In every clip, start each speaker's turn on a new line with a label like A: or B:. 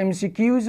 A: MCQs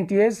A: NTS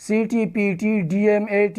A: CT PT DM AT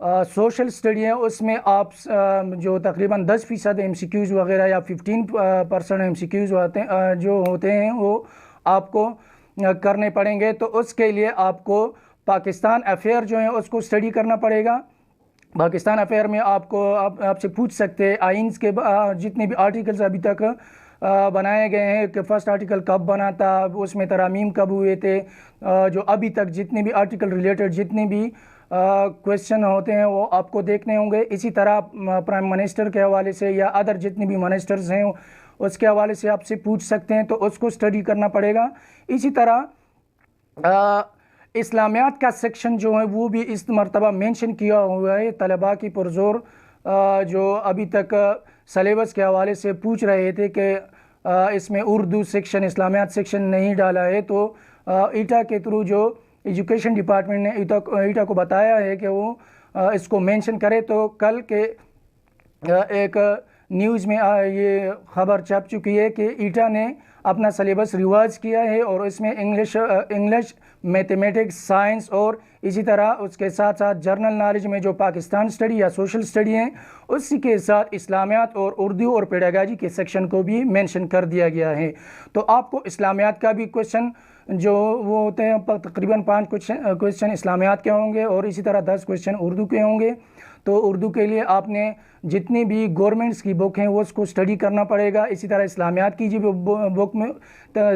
A: social study ہے اس میں آپ جو تقریباً 10% MCQs وغیرہ یا 15% MCQs جو ہوتے ہیں وہ آپ کو کرنے پڑیں گے. تو اس کے لیے آپ کو پاکستان افیئر جو ہیں اس کو اسٹڈی کرنا پڑے گا. پاکستان افیئر میں آپ سے پوچھ سکتے ہیں آئینس کے جتنے بھی آرٹیکلز ابھی تک بنائے گئے ہیں کہ فرسٹ آرٹیکل کب بنا تھا, اس میں ترامیم کب ہوئے تھے, جو ابھی تک جتنے بھی آرٹیکل ریلیٹڈ جتنے بھی کویشچن ہوتے ہیں وہ آپ کو دیکھنے ہوں گے. اسی طرح پرائم منسٹر کے حوالے سے یا ادر جتنے بھی منسٹرز ہیں اس کے حوالے سے آپ سے پوچھ سکتے ہیں, تو اس کو اسٹڈی کرنا پڑے گا. اسی طرح اسلامیات کا سیکشن جو ہے وہ بھی اس مرتبہ مینشن کیا ہوا ہے. طلباء کی پرزور جو ابھی تک سلیبس کے حوالے سے پوچھ رہے تھے کہ اس میں اردو سیکشن اسلامیات سیکشن نہیں ڈالا ہے, تو ایٹا کے تھرو جو ایجوکیشن ڈپارٹمنٹ نے ایٹا کو بتایا ہے کہ وہ اس کو مینشن کرے. تو کل کے ایک نیوز میں یہ خبر چھپ چکی ہے کہ ایٹا نے اپنا سلیبس ریوائز کیا ہے اور اس میں انگلش میتھمیٹکس سائنس اور اسی طرح اس کے ساتھ ساتھ جرنل نالج میں جو پاکستان اسٹڈی یا سوشل اسٹڈی ہیں اسی کے ساتھ اسلامیات اور اردو اور پیڈاگاجی کے سیکشن کو بھی مینشن کر دیا گیا ہے. تو آپ کو اسلامیات کا بھی کویشچن جو وہ ہوتے ہیں تقریباً 5 کویشچن اسلامیات کے ہوں گے اور اسی طرح 10 کویشچن اردو کے ہوں گے. تو اردو کے لیے آپ نے جتنی بھی گورنمنٹس کی بک ہیں وہ اس کو اسٹڈی کرنا پڑے گا. اسی طرح اسلامیات کی جو بک میں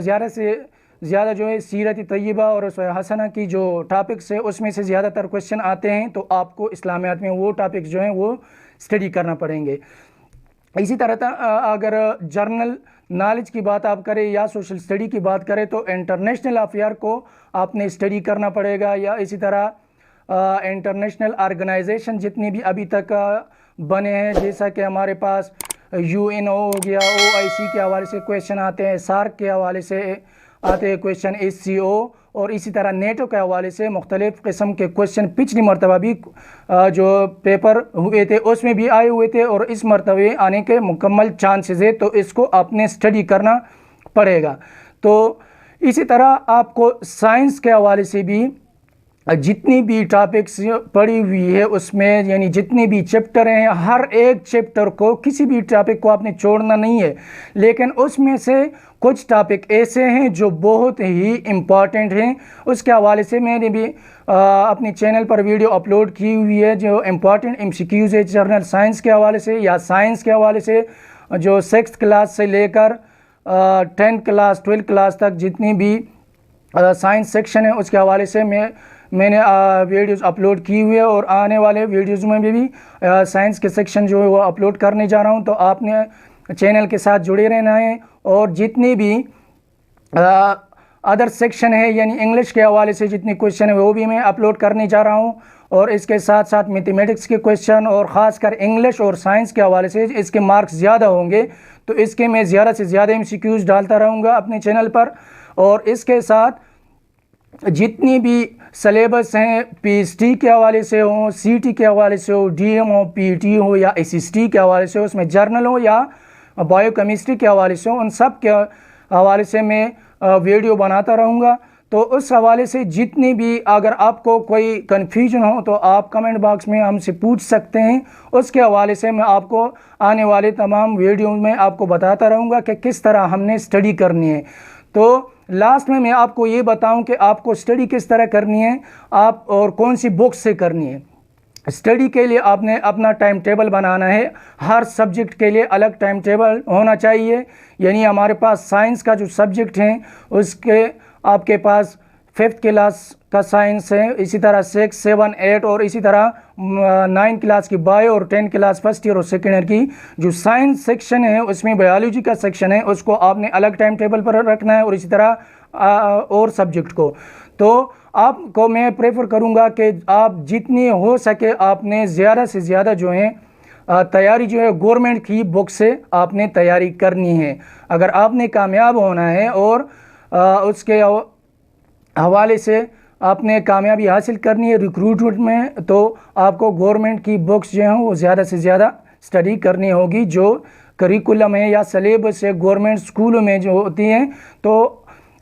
A: زیادہ سے زیادہ جو ہے سیرت طیبہ اور حسنہ کی جو ٹاپکس ہیں اس میں سے زیادہ تر کویشچن آتے ہیں, تو آپ کو اسلامیات میں وہ ٹاپکس جو ہیں وہ اسٹڈی کرنا پڑیں گے. اسی طرح اگر جرنل نالج کی بات آپ کریں یا سوشل اسٹڈی کی بات کریں تو انٹرنیشنل افیئر کو آپ نے اسٹڈی کرنا پڑے گا, یا اسی طرح انٹرنیشنل آرگنائزیشن جتنی بھی ابھی تک بنے ہیں, جیسا کہ ہمارے پاس UN ہو گیا, OIC کے حوالے سے کویشچن آتے ہیں, سارک کے حوالے سے آتے ہیں کویشچن, SCO اور اسی طرح نیٹو کے حوالے سے مختلف قسم کے کویشچن پچھلی مرتبہ بھی جو پیپر ہوئے تھے اس میں بھی آئے ہوئے تھے اور اس مرتبہ آنے کے مکمل چانسز ہے, تو اس کو آپ نے اسٹڈی کرنا پڑے گا. تو اسی طرح آپ کو سائنس کے حوالے سے بھی جتنی بھی ٹاپکس پڑھی ہوئی ہے اس میں یعنی جتنے بھی چیپٹر ہیں ہر ایک چیپٹر کو کسی بھی ٹاپک کو آپ نے چھوڑنا نہیں ہے, لیکن اس میں سے کچھ ٹاپک ایسے ہیں جو بہت ہی امپورٹنٹ ہیں. اس کے حوالے سے میں نے بھی اپنی چینل پر ویڈیو اپلوڈ کی ہوئی ہے جو امپورٹنٹ MCQs ہے جرنل سائنس کے حوالے سے یا سائنس کے حوالے سے, جو 6th کلاس سے لے کر 10th کلاس 12th کلاس تک جتنی بھی سائنس سیکشن ہے اس کے حوالے سے میں نے ویڈیوز اپلوڈ کی ہوئی ہے, اور آنے والے ویڈیوز میں بھی سائنس کے سیکشن جو ہے وہ اپلوڈ کرنے جا رہا ہوں. تو آپ نے چینل کے ساتھ جڑے رہنا ہے, اور جتنی بھی ادر سیکشن ہے یعنی انگلش کے حوالے سے جتنی کویشچن ہے وہ بھی میں اپلوڈ کرنے جا رہا ہوں, اور اس کے ساتھ ساتھ میتھمیٹکس کے کویشچن اور خاص کر انگلش اور سائنس کے حوالے سے اس کے مارکس زیادہ ہوں گے, تو اس کے میں زیادہ سے زیادہ MCQs ڈالتا رہوں گا اپنے چینل پر. اور اس کے ساتھ جتنی بھی سلیبس ہیں PhD کے حوالے سے ہوں, CT کے حوالے سے ہو, DM ہو, PET ہو یا SST کے حوالے سے ہو, اس میں جرنل ہو یا بایو کیمسٹری کے حوالے سے ہو, ان سب کے حوالے سے میں ویڈیو بناتا رہوں گا. تو اس حوالے سے جتنی بھی اگر آپ کو کوئی کنفیوژن ہو تو آپ کمنٹ باکس میں ہم سے پوچھ سکتے ہیں, اس کے حوالے سے میں آپ کو آنے والے تمام ویڈیوز میں آپ کو بتاتا رہوں گا کہ کس طرح ہم نے اسٹڈی کرنی ہے. تو لاسٹ میں آپ کو یہ بتاؤں کہ آپ کو اسٹڈی کس طرح کرنی ہے آپ اور کون سی بک سے کرنی ہے. اسٹڈی کے لیے آپ نے اپنا ٹائم ٹیبل بنانا ہے, ہر سبجیکٹ کے لیے الگ ٹائم ٹیبل ہونا چاہیے. یعنی ہمارے پاس سائنس کا جو سبجیکٹ ہیں اس کے آپ کے پاس 5th کلاس کا سائنس ہے, اسی طرح 6, 7, 8 اور اسی طرح 9 کلاس کی بایو اور 10 کلاس فرسٹ ایئر اور سیکنڈ ایئر کی جو سائنس سیکشن ہے اس میں بایولوجی کا سیکشن ہے اس کو آپ نے الگ ٹائم ٹیبل پر رکھنا ہے, اور اسی طرح اور سبجیکٹ کو. تو آپ کو میں پریفر کروں گا کہ آپ جتنی ہو سکے آپ نے زیادہ سے زیادہ جو ہے تیاری جو ہے گورنمنٹ کی بک سے آپ نے تیاری کرنی ہے. اگر آپ نے کامیاب ہونا ہے اور اس کے حوالے سے آپ نے کامیابی حاصل کرنی ہے ریکروٹمنٹ میں, تو آپ کو گورنمنٹ کی بکس جو ہیں وہ زیادہ سے زیادہ اسٹڈی کرنی ہوگی. جو کریکولم ہے یا سلیبس ہے گورنمنٹ اسکولوں میں جو ہوتی ہیں تو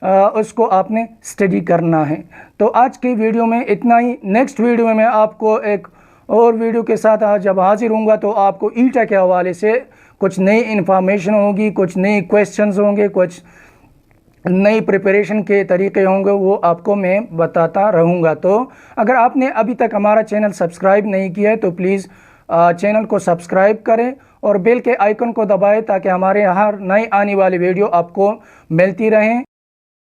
A: اس کو آپ نے اسٹڈی کرنا ہے. تو آج کی ویڈیو میں اتنا ہی. نیکسٹ ویڈیو میں آپ کو ایک اور ویڈیو کے ساتھ جب حاضر ہوں گا تو آپ کو ایٹا کے حوالے سے کچھ نئی انفارمیشن ہوگی، کچھ نئی کویسچنز ہوں گے، کچھ نئی پریپریشن کے طریقے ہوں گے، وہ آپ کو میں بتاتا رہوں گا۔ تو اگر آپ نے ابھی تک ہمارا چینل سبسکرائب نہیں کیا ہے تو پلیز چینل کو سبسکرائب کریں اور بیل کے آئیکن کو دبائیں تاکہ ہمارے ہر نئے آنے والی ویڈیو آپ کو ملتی رہیں۔